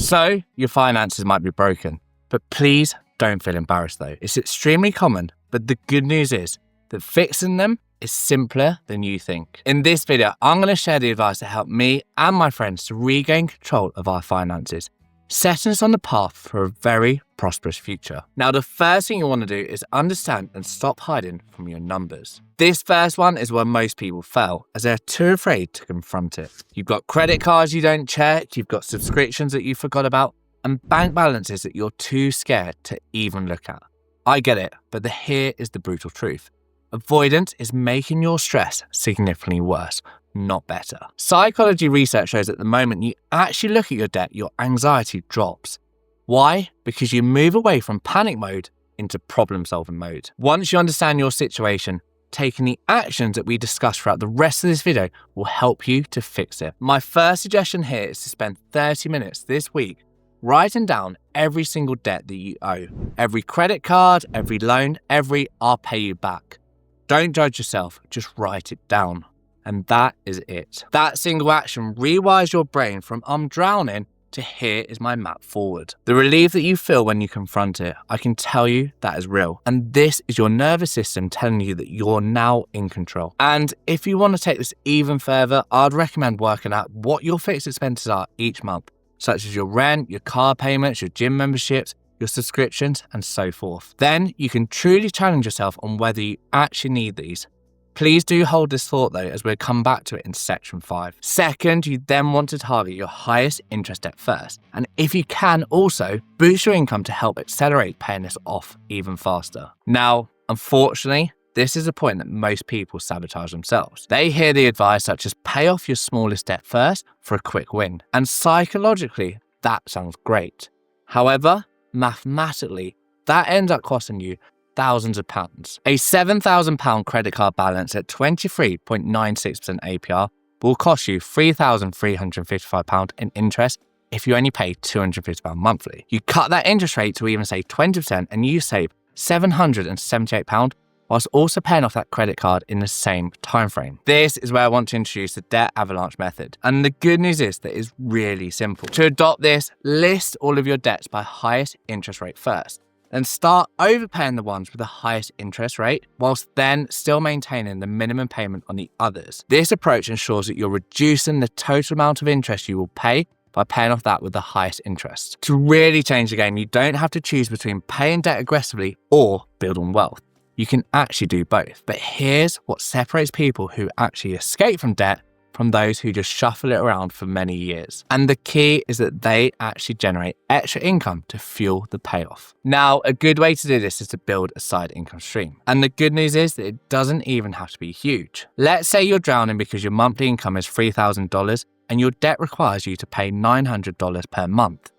So your finances might be broken, but please don't feel embarrassed though. It's extremely common, but the good news is that fixing them is simpler than you think. In this video, I'm going to share the advice that helped me and my friends to regain control of our finances, setting us on the path for a very prosperous future. Now, the first thing you want to do is understand and stop hiding from your numbers. This first one is where most people fail, as they're too afraid to confront it. You've got credit cards you don't check, you've got subscriptions that you forgot about, and bank balances that you're too scared to even look at. I get it, but here is the brutal truth. Avoidance is making your stress significantly worse, not better. Psychology research shows that the moment you actually look at your debt, your anxiety drops. Why? Because you move away from panic mode into problem-solving mode. Once you understand your situation, taking the actions that we discuss throughout the rest of this video will help you to fix it. My first suggestion here is to spend 30 minutes this week writing down every single debt that you owe. Every credit card, every loan, every "I'll pay you back." Don't judge yourself, just write it down. And that is it. That single action rewires your brain from "I'm drowning" to "here is my map forward." The relief that you feel when you confront it, I can tell you that is real. And this is your nervous system telling you that you're now in control. And if you want to take this even further, I'd recommend working out what your fixed expenses are each month, such as your rent, your car payments, your gym memberships, your subscriptions, and so forth. Then you can truly challenge yourself on whether you actually need these. Please do hold this thought though, as we'll come back to it in section 5. Second, you then want to target your highest interest debt first. And if you can, also boost your income to help accelerate paying this off even faster. Now, unfortunately, this is a point that most people sabotage themselves. They hear the advice such as pay off your smallest debt first for a quick win. And psychologically, that sounds great. However, mathematically, that ends up costing you thousands of pounds. A £7,000 credit card balance at 23.96% APR will cost you £3,355 in interest if you only pay £250 monthly. You cut that interest rate to even say 20% and you save £778 whilst also paying off that credit card in the same time frame. This is where I want to introduce the debt avalanche method. And the good news is that it's really simple. To adopt this, list all of your debts by highest interest rate first. Then start overpaying the ones with the highest interest rate, whilst then still maintaining the minimum payment on the others. This approach ensures that you're reducing the total amount of interest you will pay by paying off that with the highest interest. To really change the game, you don't have to choose between paying debt aggressively or building wealth. You can actually do both. But here's what separates people who actually escape from debt from those who just shuffle it around for many years. And the key is that they actually generate extra income to fuel the payoff. Now, a good way to do this is to build a side income stream. And the good news is that it doesn't even have to be huge. Let's say you're drowning because your monthly income is $3,000 and your debt requires you to pay $900 per month.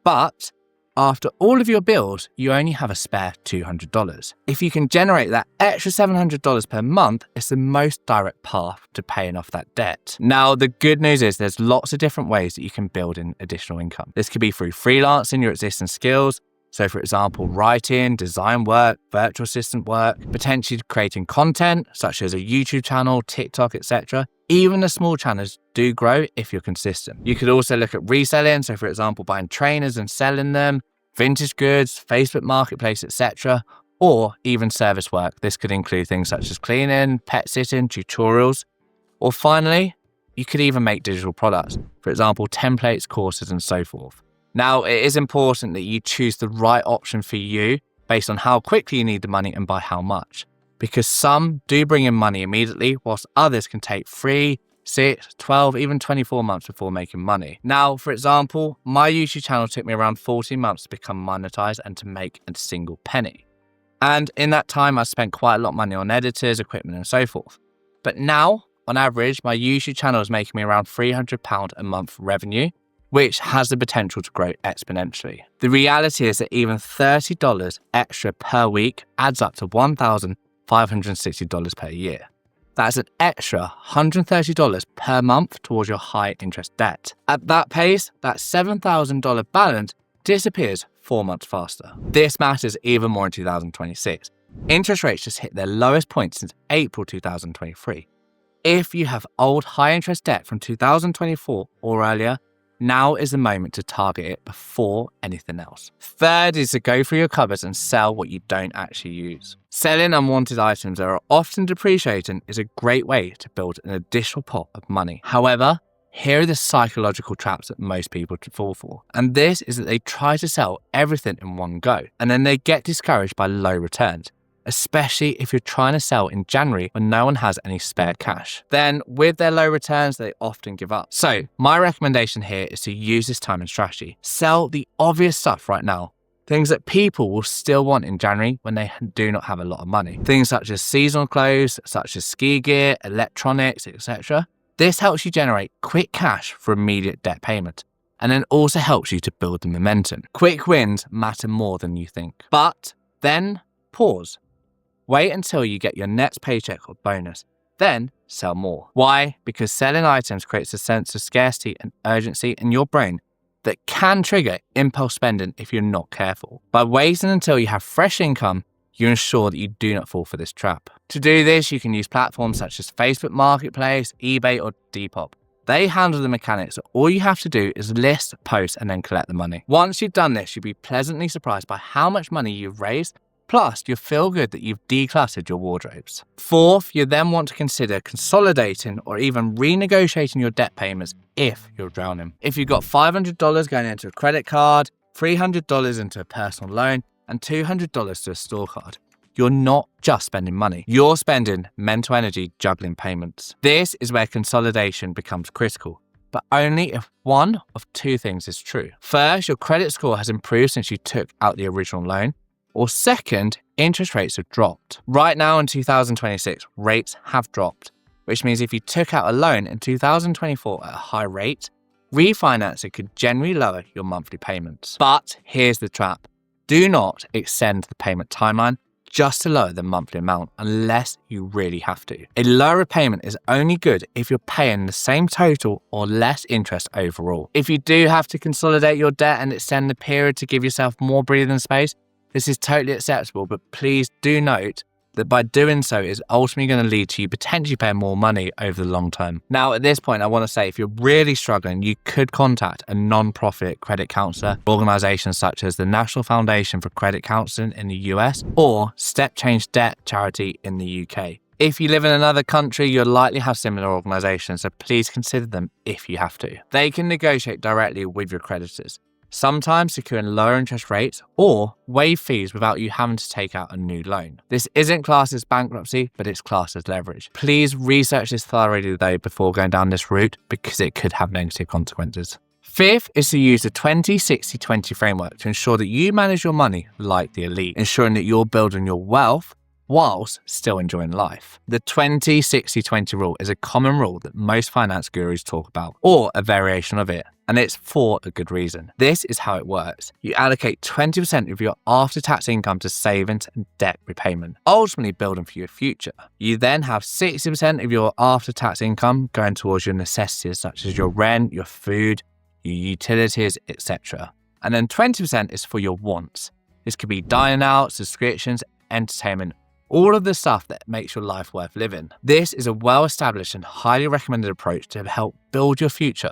But after all of your bills, you only have a spare $200. If you can generate that extra $700 per month, it's the most direct path to paying off that debt. Now, the good news is there's lots of different ways that you can build in additional income. This could be through freelancing your existing skills. So for example, writing, design work, virtual assistant work, potentially creating content such as a YouTube channel, TikTok, etc. Even the small channels do grow if you're consistent. You could also look at reselling. So for example, buying trainers and selling them, vintage goods, Facebook Marketplace, etc. Or even service work. This could include things such as cleaning, pet sitting, tutorials. Or finally, you could even make digital products. For example, templates, courses, and so forth. Now, it is important that you choose the right option for you based on how quickly you need the money and by how much. Because some do bring in money immediately, whilst others can take 3, 6, 12, even 24 months before making money. Now, for example, my YouTube channel took me around 14 months to become monetized and to make a single penny. And in that time, I spent quite a lot of money on editors, equipment, and so forth. But now, on average, my YouTube channel is making me around £300 a month revenue, which has the potential to grow exponentially. The reality is that even $30 extra per week adds up to $1,560 per year. That's an extra $130 per month towards your high interest debt. At that pace, that $7,000 balance disappears 4 months faster. This matters even more in 2026. Interest rates just hit their lowest point since April 2023. If you have old high interest debt from 2024 or earlier, Now is the moment to target it before anything else. Third is to go through your cupboards and sell what you don't actually use. Selling unwanted items that are often depreciating is a great way to build an additional pot of money. However, here are the psychological traps that most people fall for. And this is that they try to sell everything in one go, and then they get discouraged by low returns, especially if you're trying to sell in January when no one has any spare cash. Then with their low returns, they often give up. So my recommendation here is to use this time and strategy. Sell the obvious stuff right now. Things that people will still want in January when they do not have a lot of money. Things such as seasonal clothes, such as ski gear, electronics, etc. This helps you generate quick cash for immediate debt payment, and then also helps you to build the momentum. Quick wins matter more than you think. But then pause. Wait until you get your next paycheck or bonus, then sell more. Why? Because selling items creates a sense of scarcity and urgency in your brain that can trigger impulse spending if you're not careful. By waiting until you have fresh income, you ensure that you do not fall for this trap. To do this, you can use platforms such as Facebook Marketplace, eBay, or Depop. They handle the mechanics, so all you have to do is list, post, and then collect the money. Once you've done this, you'll be pleasantly surprised by how much money you've raised. Plus, you'll feel good that you've decluttered your wardrobes. Fourth, you then want to consider consolidating or even renegotiating your debt payments if you're drowning. If you've got $500 going into a credit card, $300 into a personal loan, and $200 to a store card, you're not just spending money. You're spending mental energy juggling payments. This is where consolidation becomes critical, but only if one of two things is true. First, your credit score has improved since you took out the original loan. Or second, interest rates have dropped. Right now in 2026, rates have dropped, which means if you took out a loan in 2024 at a high rate, refinancing could generally lower your monthly payments. But here's the trap. Do not extend the payment timeline just to lower the monthly amount unless you really have to. A lower payment is only good if you're paying the same total or less interest overall. If you do have to consolidate your debt and extend the period to give yourself more breathing space, this is totally acceptable, but please do note that by doing so is ultimately going to lead to you potentially paying more money over the long term. Now, at this point, I want to say if you're really struggling, you could contact a non-profit credit counselor, organizations such as the National Foundation for Credit Counseling in the US or Step Change Debt Charity in the UK. If you live in another country, you'll likely have similar organizations, so please consider them if you have to. They can negotiate directly with your creditors, sometimes securing lower interest rates or waive fees without you having to take out a new loan. This isn't classed as bankruptcy, but it's classed as leverage. Please research this thoroughly though before going down this route because it could have negative consequences. Fifth is to use the 20-60-20 framework to ensure that you manage your money like the elite, ensuring that you're building your wealth whilst still enjoying life. The 20-60-20 rule is a common rule that most finance gurus talk about, or a variation of it, and it's for a good reason. This is how it works. You allocate 20% of your after-tax income to savings and debt repayment, ultimately building for your future. You then have 60% of your after-tax income going towards your necessities such as your rent, your food, your utilities, etc. And then 20% is for your wants. This could be dining out, subscriptions, entertainment, all of the stuff that makes your life worth living. This is a well-established and highly recommended approach to help build your future,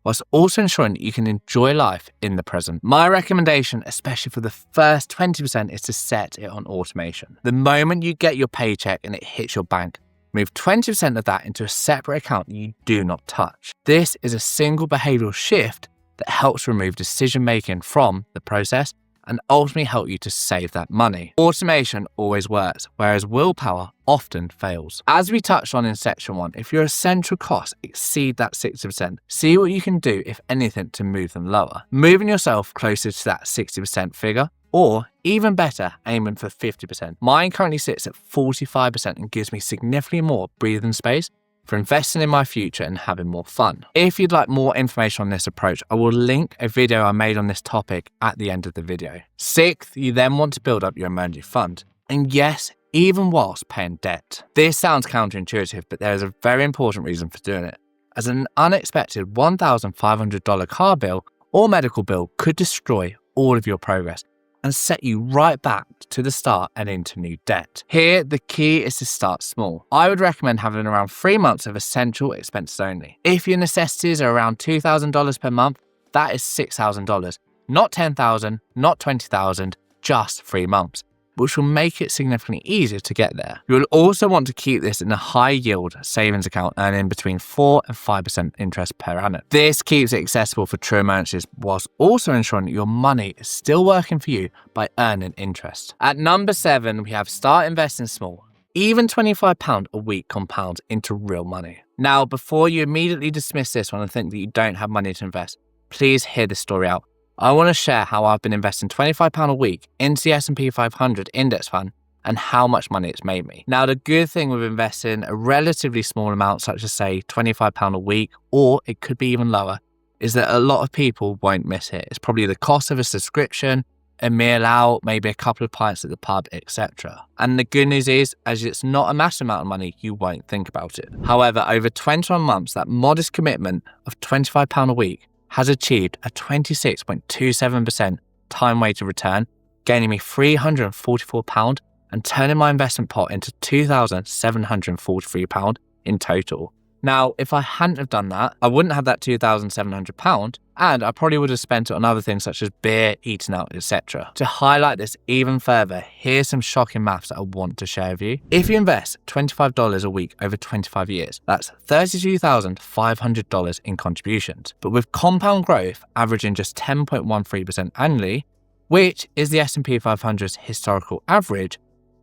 whilst also ensuring that you can enjoy life in the present. My recommendation, especially for the first 20%, is to set it on automation. The moment you get your paycheck and it hits your bank, move 20% of that into a separate account that you do not touch. This is a single behavioral shift that helps remove decision-making from the process and ultimately help you to save that money. Automation always works, whereas willpower often fails. As we touched on in section 1, if your essential costs exceed that 60%, see what you can do, if anything, to move them lower. Moving yourself closer to that 60% figure, or even better, aiming for 50%. Mine currently sits at 45% and gives me significantly more breathing space for investing in my future and having more fun. If you'd like more information on this approach, I will link a video I made on this topic at the end of the video. Sixth, you then want to build up your emergency fund. And yes, even whilst paying debt. This sounds counterintuitive, but there is a very important reason for doing it, as an unexpected $1,500 car bill or medical bill could destroy all of your progress and set you right back to the start and into new debt. Here, the key is to start small. I would recommend having around 3 months of essential expenses only. If your necessities are around $2,000 per month, that is $6,000. Not $10,000, not $20,000, just 3 months, which will make it significantly easier to get there. You will also want to keep this in a high yield savings account earning between 4 and 5% interest per annum. This keeps it accessible for true emergencies whilst also ensuring that your money is still working for you by earning interest. At number 7, we have start investing small. Even £25 a week compounds into real money. Now, before you immediately dismiss this one and think that you don't have money to invest, please hear this story out. I want to share how I've been investing £25 a week into the S&P 500 index fund and how much money it's made me. Now, the good thing with investing a relatively small amount, such as say £25 a week, or it could be even lower, is that a lot of people won't miss it. It's probably the cost of a subscription, a meal out, maybe a couple of pints at the pub, etc. And the good news is, as it's not a massive amount of money, you won't think about it. However, over 21 months, that modest commitment of £25 a week has achieved a 26.27% time-weighted return, gaining me £344 and turning my investment pot into £2,743 in total. Now, if I hadn't have done that, I wouldn't have that £2,700 and I probably would have spent it on other things such as beer, eating out, etc. To highlight this even further, here's some shocking maths that I want to share with you. If you invest $25 a week over 25 years, that's $32,500 in contributions. But with compound growth averaging just 10.13% annually, which is the S&P 500's historical average,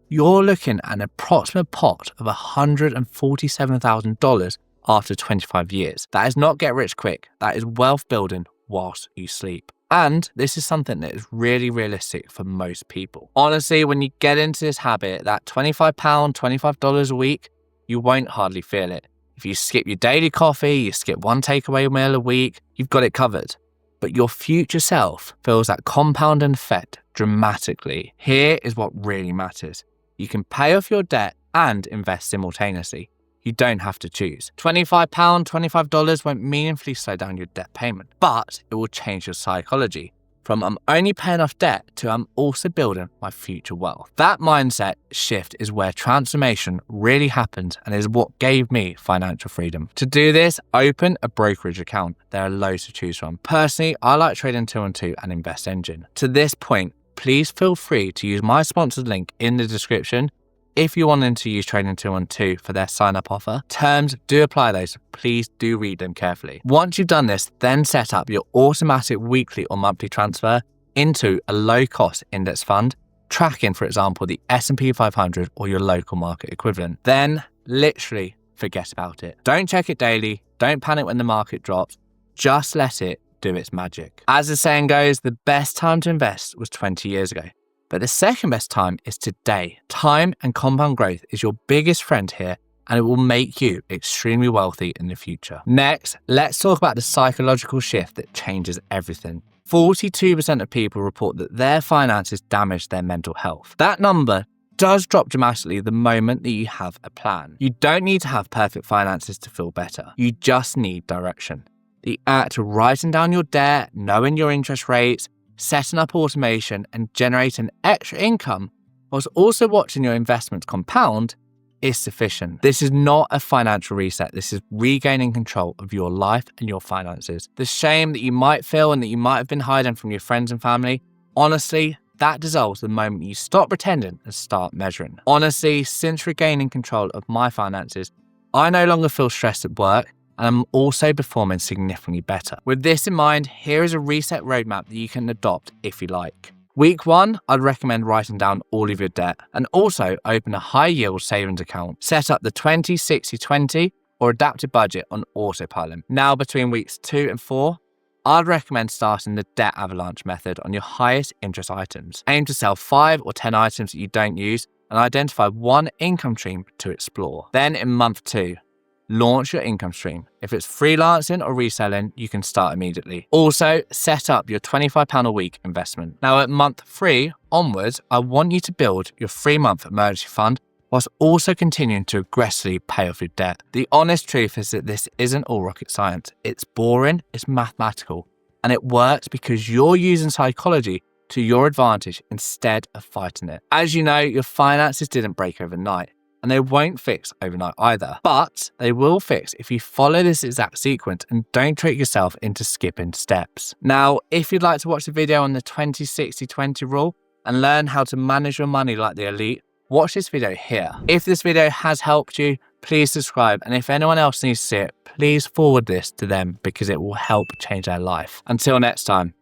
you're looking at an approximate pot of $147,000 after 25 years. That is not get rich quick. That is wealth building whilst you sleep. And this is something that is really realistic for most people. Honestly, when you get into this habit, that £25, $25 a week, you won't hardly feel it. If you skip your daily coffee, you skip one takeaway meal a week, you've got it covered. But your future self feels that compounding effect dramatically. Here is what really matters. You can pay off your debt and invest simultaneously. You don't have to choose. £25, $25 won't meaningfully slow down your debt payment, but it will change your psychology from I'm only paying off debt to I'm also building my future wealth. That mindset shift is where transformation really happens and is what gave me financial freedom. To do this, open a brokerage account. There are loads to choose from. Personally, I like Trading 212 and Invest Engine. To this point, please feel free to use my sponsored link in the description if you're wanting to use Trading 212 for their sign-up offer. Terms do apply though, so please do read them carefully. Once you've done this, then set up your automatic weekly or monthly transfer into a low-cost index fund, tracking, for example, the S&P 500 or your local market equivalent. Then literally forget about it. Don't check it daily. Don't panic when the market drops. Just let it do its magic. As the saying goes, the best time to invest was 20 years ago. But the second best time is today. Time and compound growth is your biggest friend here, and it will make you extremely wealthy in the future. Next, let's talk about the psychological shift that changes everything. 42% of people report that their finances damage their mental health. That number does drop dramatically the moment that you have a plan. You don't need to have perfect finances to feel better. You just need direction. The act of writing down your debt, knowing your interest rates, setting up automation and generating extra income whilst also watching your investments compound is sufficient. This is not a financial reset. This is regaining control of your life and your finances. The shame that you might feel and that you might have been hiding from your friends and family, honestly, that dissolves the moment you stop pretending and start measuring. Honestly, since regaining control of my finances, I no longer feel stressed at work, and I'm also performing significantly better. With this in mind, here is a reset roadmap that you can adopt if you like. Week 1, I'd recommend writing down all of your debt and also open a high yield savings account. Set up the 20-60-20 or adaptive budget on autopilot. Now between weeks 2 and 4, I'd recommend starting the debt avalanche method on your highest interest items. Aim to sell 5 or 10 items that you don't use and identify one income stream to explore. Then in month 2, launch your income stream. If it's freelancing or reselling, you can start immediately. Also, set up your £25 a week investment. Now at month 3 onwards, I want you to build your 3-month emergency fund whilst also continuing to aggressively pay off your debt. The honest truth is that this isn't all rocket science. It's boring, it's mathematical, and it works because you're using psychology to your advantage instead of fighting it. As you know, your finances didn't break overnight. and they won't fix overnight either. But they will fix if you follow this exact sequence and don't trick yourself into skipping steps. Now, if you'd like to watch the video on the 20-60-20 rule and learn how to manage your money like the elite, watch this video here. If this video has helped you, please subscribe, and if anyone else needs to see it, please forward this to them because it will help change their life. Until next time.